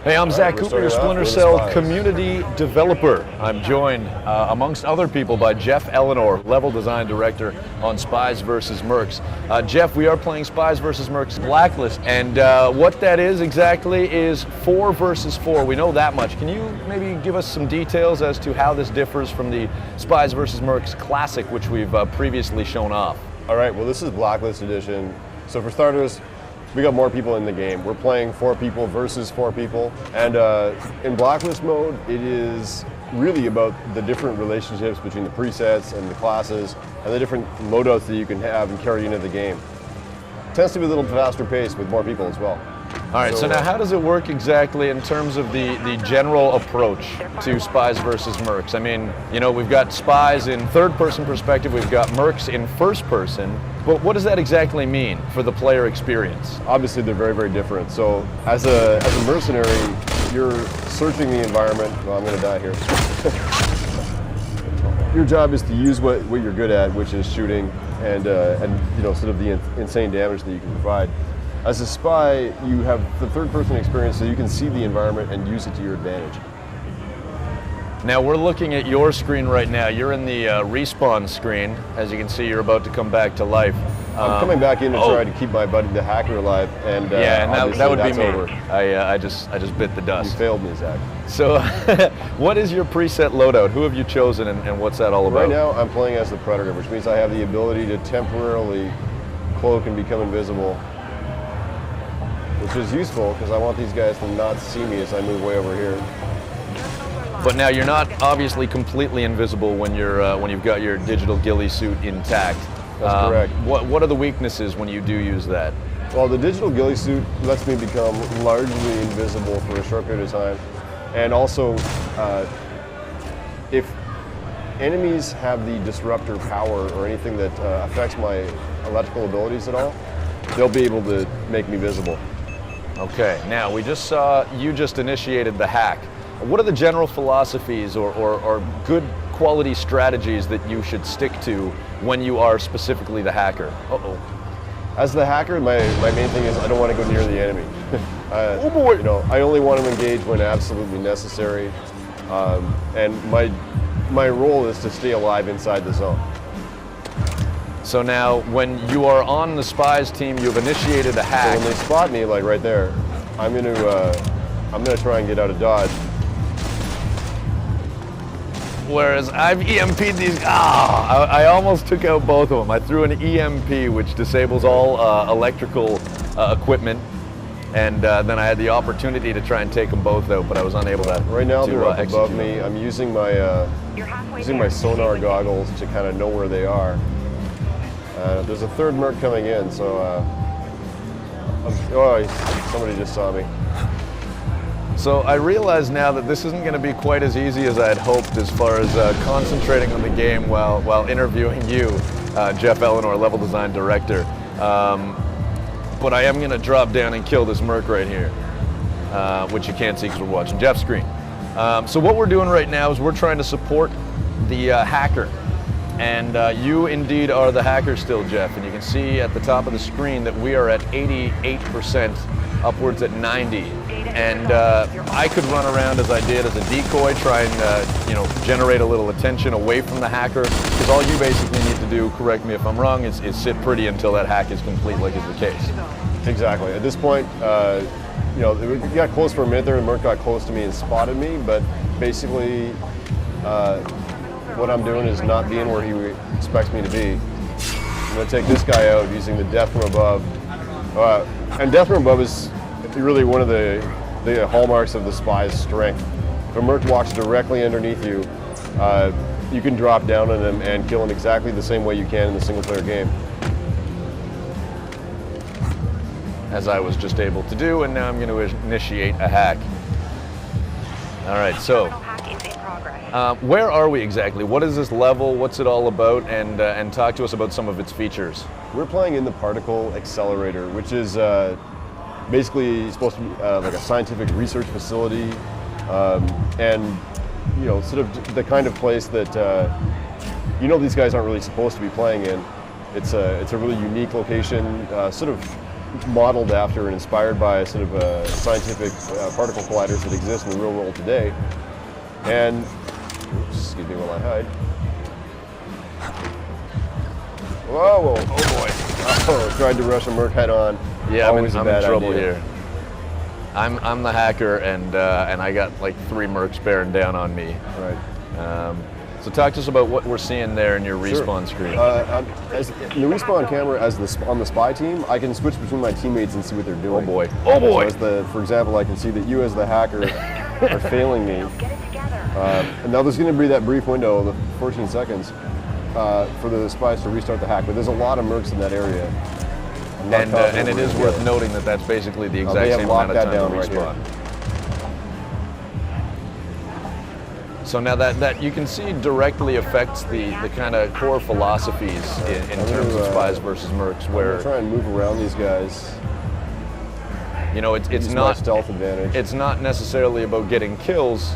Hey, I'm Zach Cooper, your Splinter Cell community developer. I'm joined, amongst other people, by Jeff Eleanor, level design director on Spies vs. Mercs. Jeff, we are playing Spies vs. Mercs Blacklist, and what that is exactly is 4 versus 4. We know that much. Can you maybe give us some details as to how this differs from the Spies vs. Mercs Classic, which we've previously shown off? All right, well, this is Blacklist Edition. So for starters, we got more people in the game. We're playing 4 people versus 4 people. And in Blacklist mode, it is really about the different relationships between the presets and the classes and the different loadouts that you can have and carry into the game. It tends to be a little faster paced with more people as well. All right, so now how does it work exactly in terms of the general approach to Spies versus Mercs? I mean, you know, we've got Spies in third-person perspective, we've got Mercs in first-person, but what does that exactly mean for the player experience? Obviously, they're very, very different. So as a mercenary, you're searching the environment. Well, I'm going to die here. Your job is to use what you're good at, which is shooting and you know, sort of the insane damage that you can provide. As a spy, you have the third-person experience, so you can see the environment and use it to your advantage. Now, we're looking at your screen right now. You're in the respawn screen. As you can see, you're about to come back to life. I'm coming back in to try to keep my buddy, the hacker, alive, and yeah, and that would be me. Over. I just bit the dust. You failed me, Zach. So, what is your preset loadout? Who have you chosen, and what's that all about? Right now, I'm playing as the Predator, which means I have the ability to temporarily cloak and become invisible, which is useful because I want these guys to not see me as I move way over here. But now you're not obviously completely invisible when you've got your digital ghillie suit intact. That's correct. What are the weaknesses when you do use that? Well, the digital ghillie suit lets me become largely invisible for a short period of time, and also if enemies have the disruptor power or anything that affects my electrical abilities at all, they'll be able to make me visible. Okay, now we just saw you just initiated the hack. What are the general philosophies or good quality strategies that you should stick to when you are specifically the hacker? Uh-oh. As the hacker, my main thing is I don't want to go near the enemy. Oh boy! You know, I only want to engage when absolutely necessary, and my role is to stay alive inside the zone. So now, when you are on the Spies team, you've initiated a hack. So when they spot me, like right there, I'm gonna try and get out of dodge. Whereas I've EMP'd these. I almost took out both of them. I threw an EMP, which disables all electrical equipment, and then I had the opportunity to try and take them both out, but I was unable to. Right now they're up above execute. me. I'm using my sonar goggles to kind of know where they are. There's a third merc coming in, so somebody just saw me. So I realize now that this isn't going to be quite as easy as I had hoped as far as concentrating on the game while interviewing you, Jeff Eleanor, level design director. But I am going to drop down and kill this merc right here, which you can't see because we're watching Jeff's screen. So what we're doing right now is we're trying to support the hacker. And you indeed are the hacker still, Jeff. And you can see at the top of the screen that we are at 88%, upwards at 90. And I could run around as I did as a decoy, try and you know, generate a little attention away from the hacker. Because all you basically need to do, correct me if I'm wrong, is sit pretty until that hack is complete, like is the case. Exactly. At this point, you know, we got close for a minute there, and Merc got close to me and spotted me. But basically, what I'm doing is not being where he expects me to be. I'm going to take this guy out using the death from above. And death from above is really one of the hallmarks of the spy's strength. If a merc walks directly underneath you, you can drop down on him and kill him exactly the same way you can in the single-player game. As I was just able to do, and now I'm going to initiate a hack. All right, so where are we exactly? What is this level? What's it all about? And talk to us about some of its features. We're playing in the particle accelerator, which is basically supposed to be like a scientific research facility, and you know, sort of the kind of place that you know these guys aren't really supposed to be playing in. It's a really unique location, sort of modeled after and inspired by sort of scientific particle colliders that exist in the real world today. And, oops, excuse me while I hide. Whoa, whoa. Oh boy. Oh, tried to rush a Merc head on. Yeah, I'm in trouble idea. here. I'm the hacker, and I got like 3 Mercs bearing down on me. Right. So talk to us about what we're seeing there in your respawn screen. As in the respawn camera, on the spy team, I can switch between my teammates and see what they're doing. Oh boy! Oh boy! So for example, I can see that you as the hacker are failing me. And now there's going to be that brief window, the 14 seconds, for the spies to restart the hack. But there's a lot of Mercs in that area. And it is worth noting that that's basically the exact same amount of time to respawn. So now that you can see directly affects the kind of core philosophies in terms of spies versus mercs, where I'm try and move around these guys. You know, it's not stealth advantage. It's not necessarily about getting kills.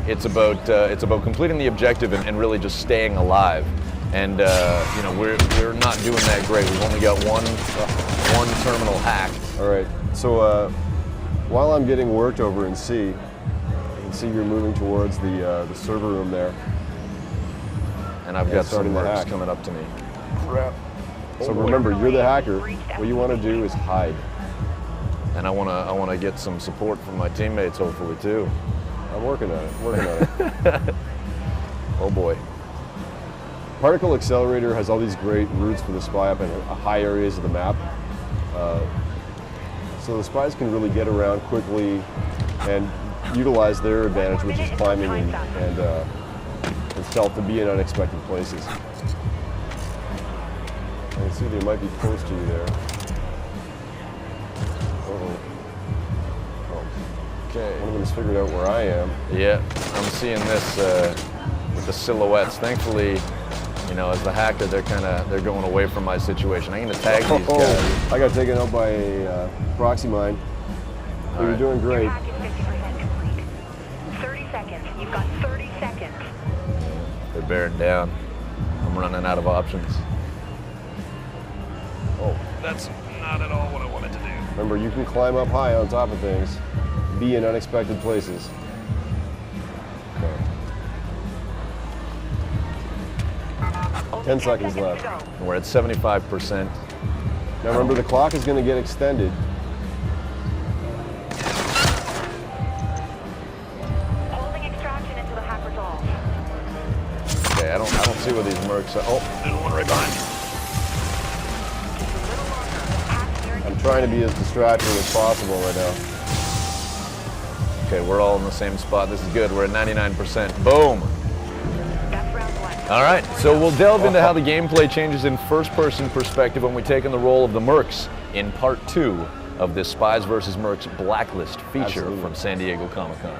It's about completing the objective and really just staying alive. And you know, we're not doing that great. We've only got one terminal hacked. All right. So while I'm getting worked over in C, you can see you're moving towards the server room there. And I've got some mercs coming up to me. Crap. So remember, you're the hacker. What you want to do is hide. And I want to get some support from my teammates, hopefully too. I'm working on it. Oh boy. Particle Accelerator has all these great routes for the spy up in high areas of the map. So the spies can really get around quickly and utilize their advantage, which is climbing and stealth, to be in unexpected places. I can see they might be close to you there. Okay. One of them's figured out where I am. Yeah, I'm seeing this with the silhouettes. Thankfully, you know, as the hacker, they're going away from my situation. I'm gonna tag these guys. I got taken out by a proxy mine. You're doing great. 30 seconds. You've got 30 seconds. They're bearing down. I'm running out of options. Oh, that's not at all what I wanted to do. Remember, you can climb up high on top of things, be in unexpected places. Okay. 10 seconds left. We're at 75%. Now remember, the clock is going to get extended. Holding extraction into the hacker's ult. Okay, I don't see where these mercs are. Oh, there's one right behind me. I'm trying to be as distracting as possible right now. Okay, we're all in the same spot. This is good. We're at 99%. Boom. That's round 1. All right, so we'll delve into how the gameplay changes in first-person perspective when we take on the role of the mercs in part 2 of this Spies vs. Mercs Blacklist feature from San Diego Comic-Con.